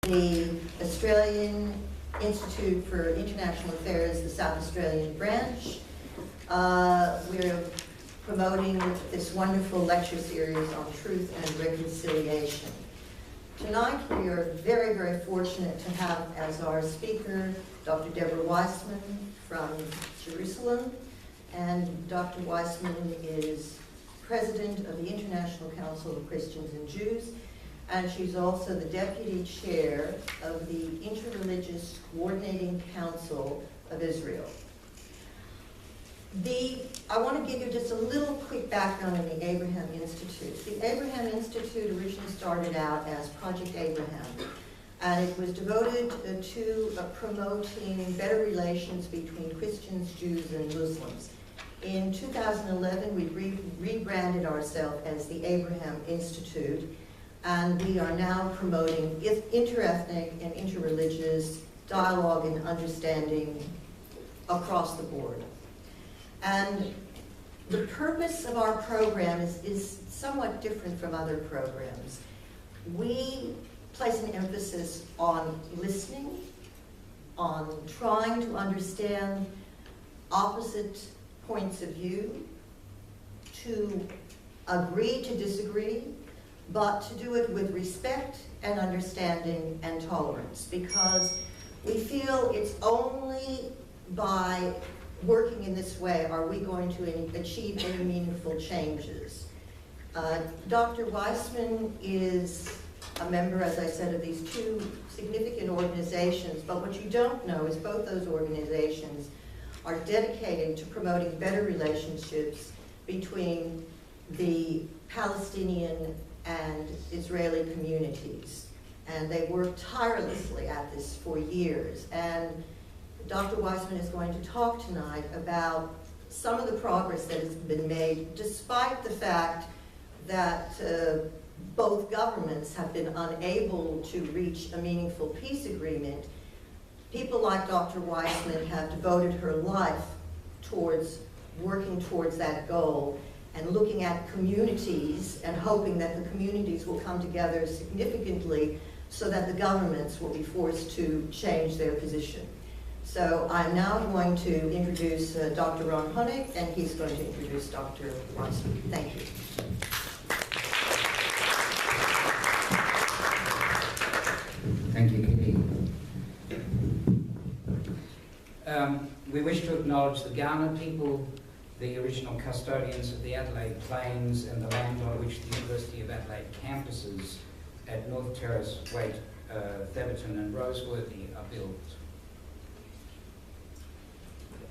the Australian Institute for International Affairs, the South Australian branch. We're promoting this wonderful lecture series on truth and reconciliation. Tonight we are very, very fortunate to have as our speaker Dr. Deborah Weissman from Jerusalem. And Dr. Weissman is president of the International Council of Christians and Jews, and she's also the deputy chair of the Interreligious Coordinating Council of Israel. I want to give you just a little quick background on the Abraham Institute. The Abraham Institute originally started out as Project Abraham, and it was devoted to promoting better relations between Christians, Jews, and Muslims. In 2011, we rebranded ourselves as the Abraham Institute, and we are now promoting interethnic and interreligious dialogue and understanding across the board. And the purpose of our program is somewhat different from other programs. We place an emphasis on listening, on trying to understand opposite points of view, to agree to disagree, but to do it with respect and understanding and tolerance, because we feel it's only by working in this way are we going to achieve any meaningful changes. Dr. Weissman is a member, as I said, of these two significant organizations, but what you don't know is both those organizations are dedicated to promoting better relationships between the Palestinian and Israeli communities. And they work tirelessly at this for years. And Dr. Weissman is going to talk tonight about some of the progress that has been made, despite the fact that both governments have been unable to reach a meaningful peace agreement. People like Dr. Weissman have devoted her life towards working towards that goal and looking at communities and hoping that the communities will come together significantly so that the governments will be forced to change their position. So I'm now going to introduce Dr. Ron Honig, and he's going to introduce Dr. Weissman. Thank you. Thank you, Kitty. We wish to acknowledge the Ghana people, the original custodians of the Adelaide Plains and the land on which the University of Adelaide campuses at North Terrace, Waite, Theberton and Roseworthy are built.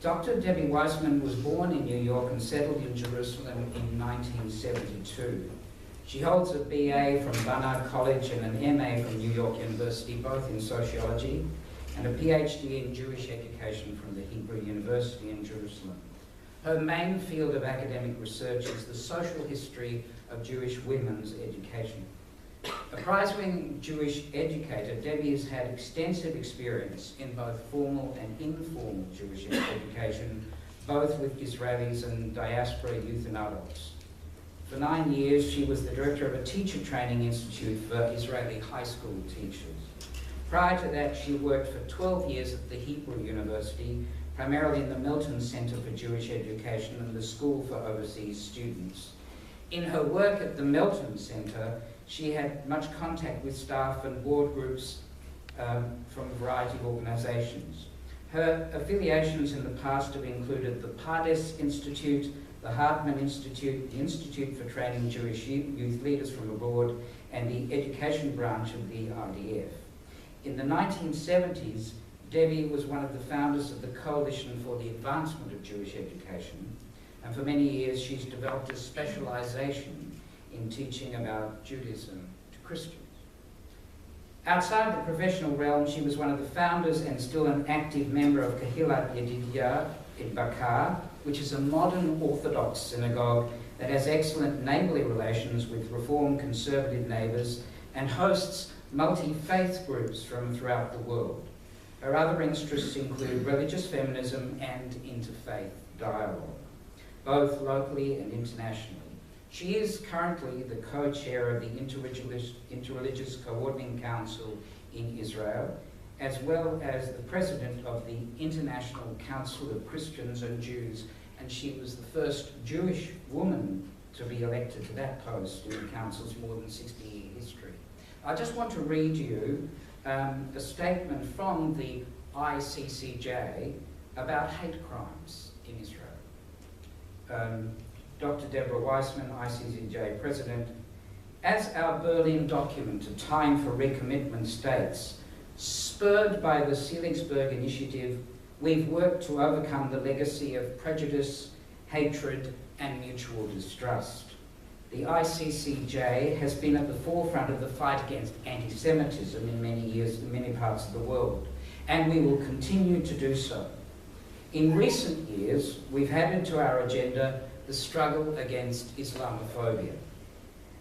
Dr. Debbie Weissman was born in New York and settled in Jerusalem in 1972. She holds a BA from Barnard College and an MA from New York University, both in sociology, and a PhD in Jewish education from the Hebrew University in Jerusalem. Her main field of academic research is the social history of Jewish women's education. A prize-winning Jewish educator, Debbie has had extensive experience in both formal and informal Jewish education, both with Israelis and diaspora youth and adults. For 9 years, she was the director of a teacher training institute for Israeli high school teachers. Prior to that, she worked for 12 years at the Hebrew University, primarily in the Milton Center for Jewish Education and the School for Overseas Students. In her work at the Milton Center, she had much contact with staff and board groups from a variety of organizations. Her affiliations in the past have included the Pardes Institute, the Hartman Institute, the Institute for Training Jewish Youth Leaders from Abroad, and the Education Branch of the RDF. In the 1970s, Debbie was one of the founders of the Coalition for the Advancement of Jewish Education, and for many years she's developed a specialization in teaching about Judaism to Christians. Outside the professional realm, she was one of the founders and still an active member of Kehilat Yedidia in Bakar, which is a modern Orthodox synagogue that has excellent neighborly relations with Reform conservative neighbors and hosts multi-faith groups from throughout the world. Her other interests include religious feminism and interfaith dialogue, both locally and internationally. She is currently the co-chair of the Interreligious Coordinating Council in Israel, as well as the president of the International Council of Christians and Jews, and she was the first Jewish woman to be elected to that post in the Council's more than 60-year history. I just want to read you a statement from the ICCJ about hate crimes in Israel. Dr. Deborah Weissman, ICCJ President, as our Berlin document, A Time for Recommitment states, spurred by the Seligsburg Initiative, we've worked to overcome the legacy of prejudice, hatred, and mutual distrust. The ICCJ has been at the forefront of the fight against anti-Semitism in many parts of the world, and we will continue to do so. In recent years, we've added to our agenda the struggle against Islamophobia.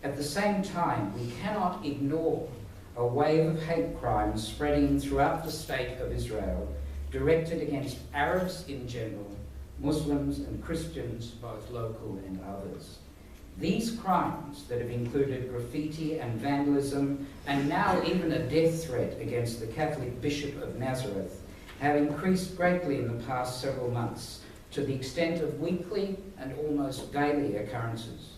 At the same time, we cannot ignore a wave of hate crimes spreading throughout the state of Israel, directed against Arabs in general, Muslims and Christians, both local and others. These crimes that have included graffiti and vandalism, and now even a death threat against the Catholic Bishop of Nazareth, have increased greatly in the past several months, to the extent of weekly and almost daily occurrences.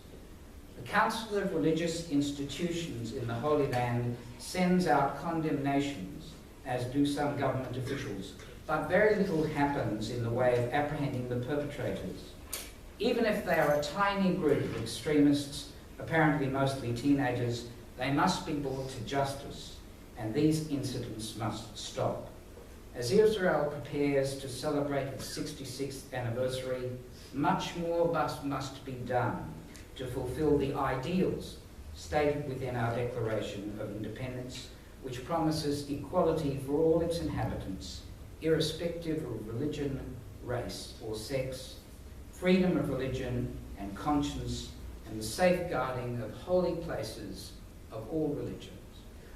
The Council of Religious Institutions in the Holy Land sends out condemnations, as do some government officials, but very little happens in the way of apprehending the perpetrators. Even if they are a tiny group of extremists, apparently mostly teenagers, they must be brought to justice, and these incidents must stop. As Israel prepares to celebrate its 66th anniversary, much more must be done to fulfill the ideals stated within our Declaration of Independence, which promises equality for all its inhabitants, irrespective of religion, race, or sex, freedom of religion and conscience, and the safeguarding of holy places of all religions.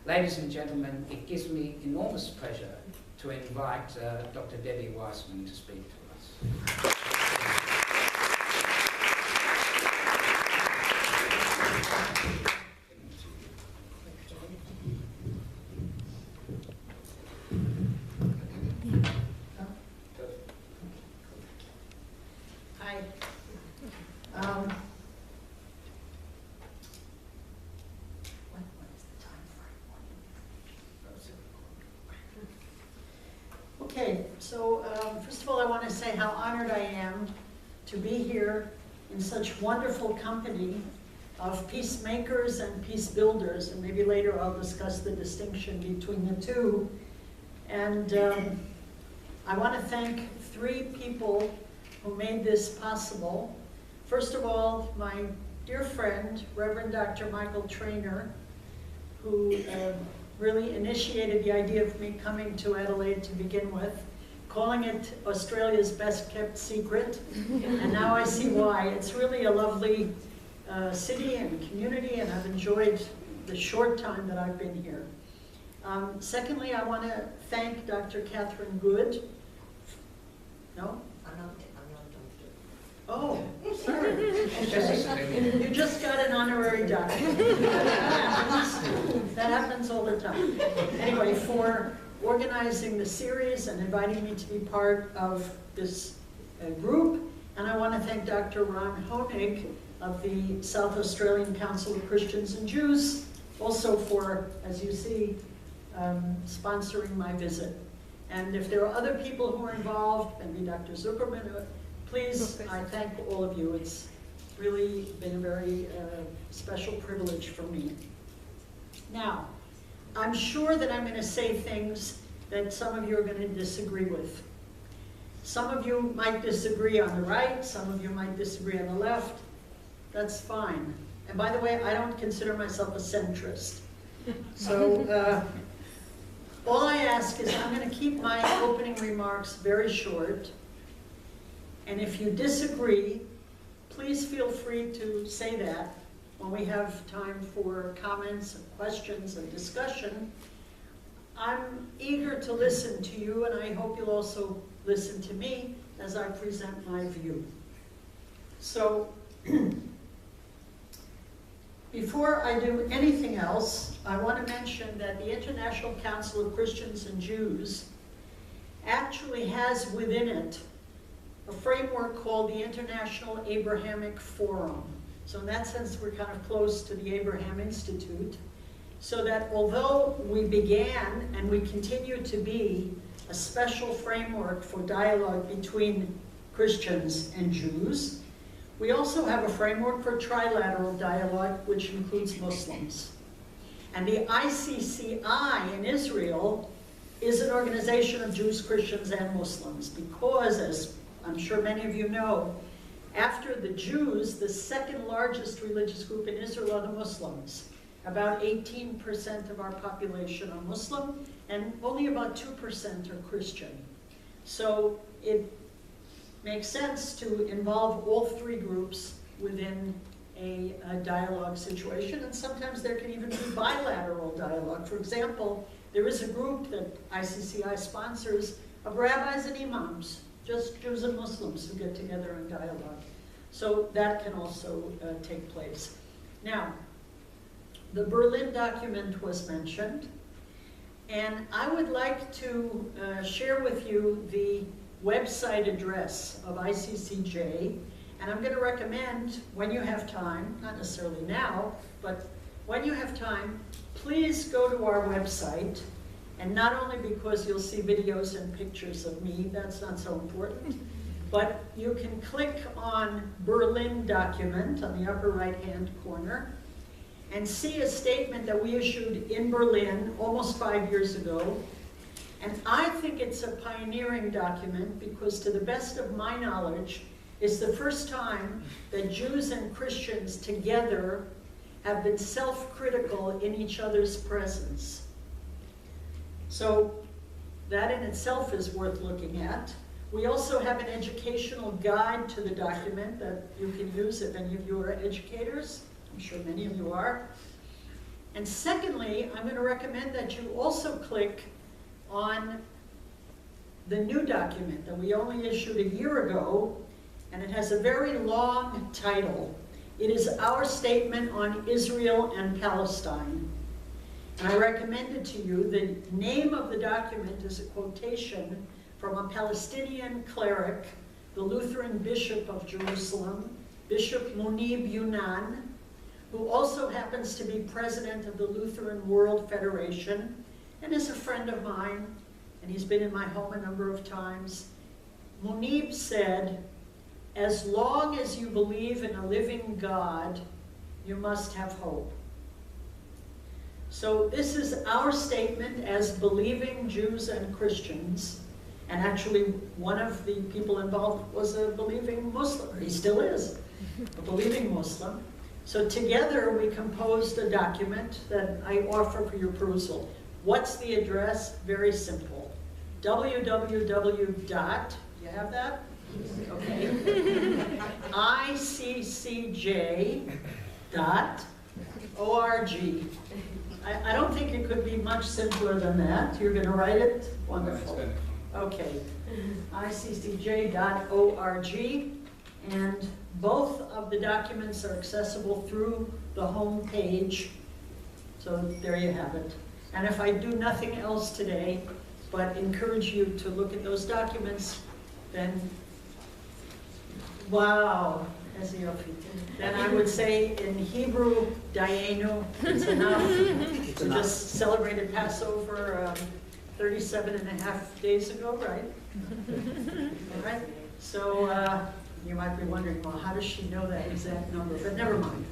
Ladies and gentlemen, it gives me enormous pleasure to invite Dr. Debbie Weissman to speak to us. Hi. What is the time for? Okay, so first of all, I want to say how honored I am to be here in such wonderful company of peacemakers and peace builders, and maybe later I'll discuss the distinction between the two. And I want to thank three people who made this possible. First of all, my dear friend, Reverend Dr. Michael Traynor, who really initiated the idea of me coming to Adelaide to begin with, calling it Australia's best kept secret, and now I see why. It's really a lovely city and community, and I've enjoyed the short time that I've been here. Secondly, I want to thank Dr. Catherine Good. No? Oh, sorry. Okay. You just got an honorary doctorate. That happens all the time. Anyway, for organizing the series and inviting me to be part of this group. And I want to thank Dr. Ron Honig of the South Australian Council of Christians and Jews, also for, as you see, sponsoring my visit. And if there are other people who are involved, maybe Dr. Zuckerman, please, I thank all of you. It's really been a very special privilege for me. Now, I'm sure that I'm going to say things that some of you are going to disagree with. Some of you might disagree on the right, some of you might disagree on the left. That's fine. And by the way, I don't consider myself a centrist. So all I ask is I'm going to keep my opening remarks very short. And if you disagree, please feel free to say that when we have time for comments and questions and discussion. I'm eager to listen to you, and I hope you'll also listen to me as I present my view. So, Before I do anything else, I want to mention that the International Council of Christians and Jews actually has within it a framework called the International Abrahamic Forum. So in that sense, we're kind of close to the Abraham Institute. So that although we began and we continue to be a special framework for dialogue between Christians and Jews, we also have a framework for trilateral dialogue, which includes Muslims. And the ICCI in Israel is an organization of Jews, Christians, and Muslims because, as I'm sure many of you know, after the Jews, the second largest religious group in Israel are the Muslims. About 18% of our population are Muslim, and only about 2% are Christian. So it makes sense to involve all three groups within a dialogue situation, and sometimes there can even be bilateral dialogue. For example, there is a group that ICCI sponsors of rabbis and imams, just Jews and Muslims who get together in dialogue. So that can also take place. Now, the Berlin document was mentioned, and I would like to share with you the website address of ICCJ, and I'm going to recommend, when you have time, not necessarily now, but when you have time, please go to our website, and not only because you'll see videos and pictures of me, that's not so important, but you can click on Berlin document on the upper right-hand corner and see a statement that we issued in Berlin almost 5 years ago. And I think it's a pioneering document because, to the best of my knowledge, it's the first time that Jews and Christians together have been self-critical in each other's presence. So that in itself is worth looking at. We also have an educational guide to the document that you can use if any of you are educators. I'm sure many of you are. And secondly, I'm going to recommend that you also click on the new document that we only issued a year ago, and it has a very long title. It is Our Statement on Israel and Palestine. And I recommend it to you. The name of the document is a quotation from a Palestinian cleric, the Lutheran Bishop of Jerusalem, Bishop Munib Yunan, who also happens to be president of the Lutheran World Federation and is a friend of mine, and he's been in my home a number of times. Munib said, "As long as you believe in a living God, you must have hope." So this is our statement as believing Jews and Christians, and actually one of the people involved was a believing Muslim, or he still is, a believing Muslim. So together we composed a document that I offer for your perusal. What's the address? Very simple. www. You have that? Okay. ICCJ.org. I don't think it could be much simpler than that. You're going to write it? Wonderful. Okay. ICCJ.org. And both of the documents are accessible through the home page. So there you have it. And if I do nothing else today, but encourage you to look at those documents, then, wow, then I would say in Hebrew, Dayenu, it's enough. We just celebrated Passover 37 and a half days ago, right? All right. So you might be wondering, well, how does she know that exact number? But never mind.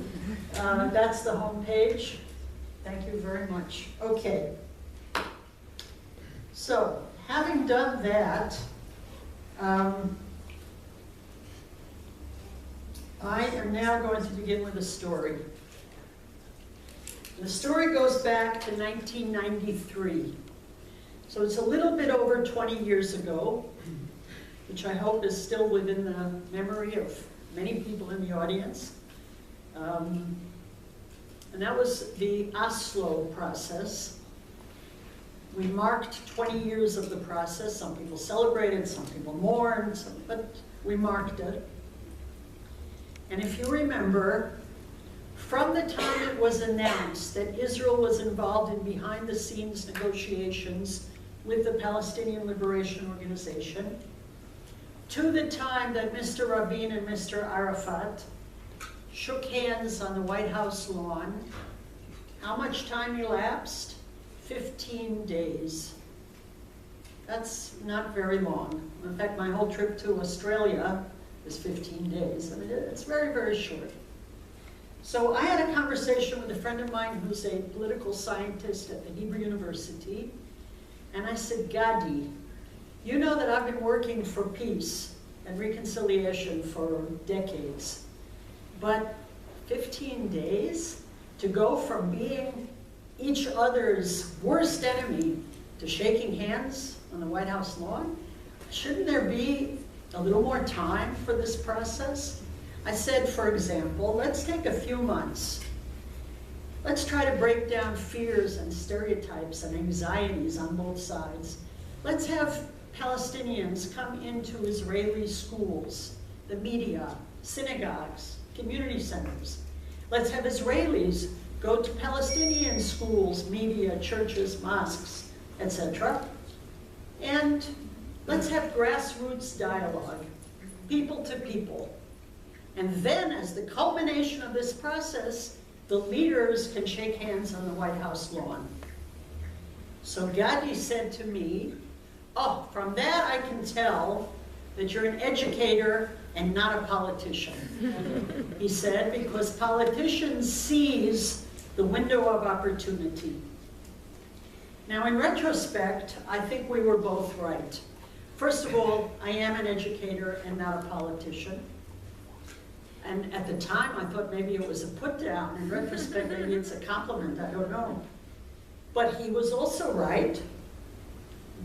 That's the home page. Thank you very much. Okay. So, having done that, I am now going to begin with a story. The story goes back to 1993. So it's a little bit over 20 years ago, which I hope is still within the memory of many people in the audience. And that was the Oslo process. We marked 20 years of the process. Some people celebrated, some people mourned, but we marked it. And if you remember, From the time it was announced that Israel was involved in behind-the-scenes negotiations with the Palestinian Liberation Organization, to the time that Mr. Rabin and Mr. Arafat shook hands on the White House lawn, how much time elapsed? 15 days. That's not very long. In fact, my whole trip to Australia is 15 days. I mean, it's very, very short. So I had a conversation with a friend of mine who's a political scientist at the Hebrew University, and I said, Gadi, you know that I've been working for peace and reconciliation for decades, but 15 days to go from being each other's worst enemy to shaking hands on the White House lawn? Shouldn't there be a little more time for this process? I said, for example, let's take a few months. Let's try to break down fears and stereotypes and anxieties on both sides. Let's have Palestinians come into Israeli schools, the media, synagogues, community centers. Let's have Israelis go to Palestinian schools, media, churches, mosques, etc. And let's have grassroots dialogue, people to people. And then, as the culmination of this process, the leaders can shake hands on the White House lawn. So Gadi said to me, oh, from that I can tell that you're an educator and not a politician. He said, because politicians seize the window of opportunity. Now, in retrospect, I think we were both right. First of all, I am an educator and not a politician. And at the time, I thought maybe it was a put down. In retrospect, maybe it's a compliment, I don't know. But he was also right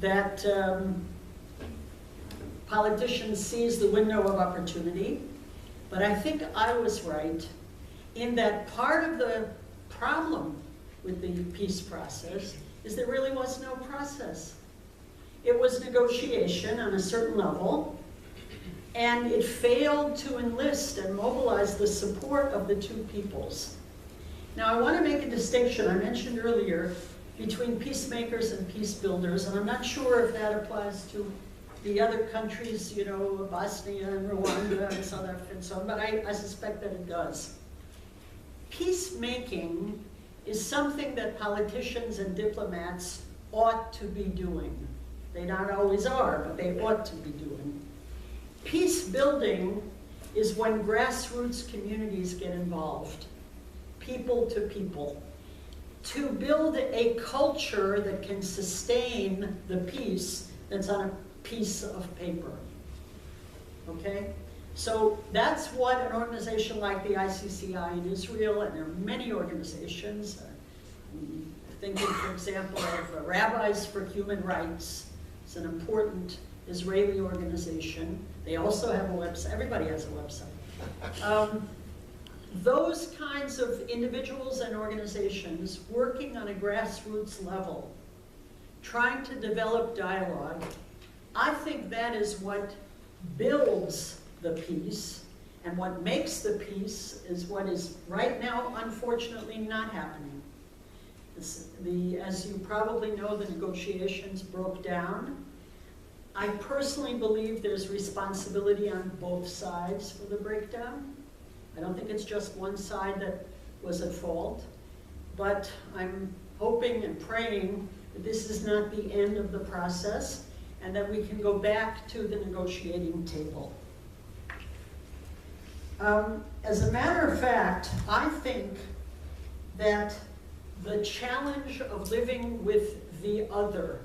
that politicians seize the window of opportunity. But I think I was right in that part of the problem with the peace process is there really was no process. It was negotiation on a certain level, and it failed to enlist and mobilize the support of the two peoples. Now, I want to make a distinction, I mentioned earlier, between peacemakers and peace builders, and I'm not sure if that applies to the other countries, you know, Bosnia and Rwanda and South Africa and so on, but I suspect that it does. Peacemaking is something that politicians and diplomats ought to be doing. They not always are, but they ought to be doing. Peace building is when grassroots communities get involved, people to people, to build a culture that can sustain the peace that's on a piece of paper, okay? So that's what an organization like the ICCI in Israel, and there are many organizations, thinking, for example, of Rabbis for Human Rights. It's an important Israeli organization. They also have a website. Everybody has a website. Those kinds of individuals and organizations working on a grassroots level, trying to develop dialogue, I think that is what builds the peace, and what makes the peace is what is right now, unfortunately, not happening. As you probably know, the negotiations broke down. I personally believe there's responsibility on both sides for the breakdown. I don't think it's just one side that was at fault, but I'm hoping and praying that this is not the end of the process and that we can go back to the negotiating table. As a matter of fact, I think that the challenge of living with the other,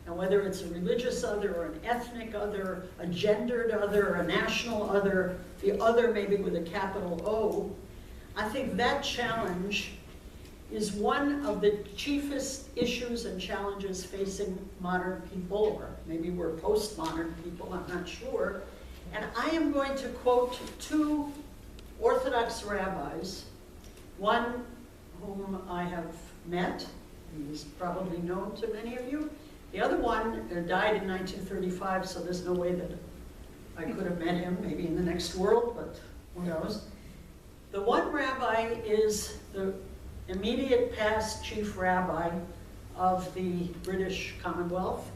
and whether it's a religious other or an ethnic other, a gendered other, a national other, the other maybe with a capital O, I think that challenge is one of the chiefest issues and challenges facing modern people, or maybe we're postmodern people, I'm not sure. And I am going to quote two Orthodox rabbis, one whom I have met, he is probably known to many of you. The other one died in 1935, so there's no way that I could have met him, maybe in the next world, but who knows. The one rabbi is the immediate past chief rabbi of the British Commonwealth.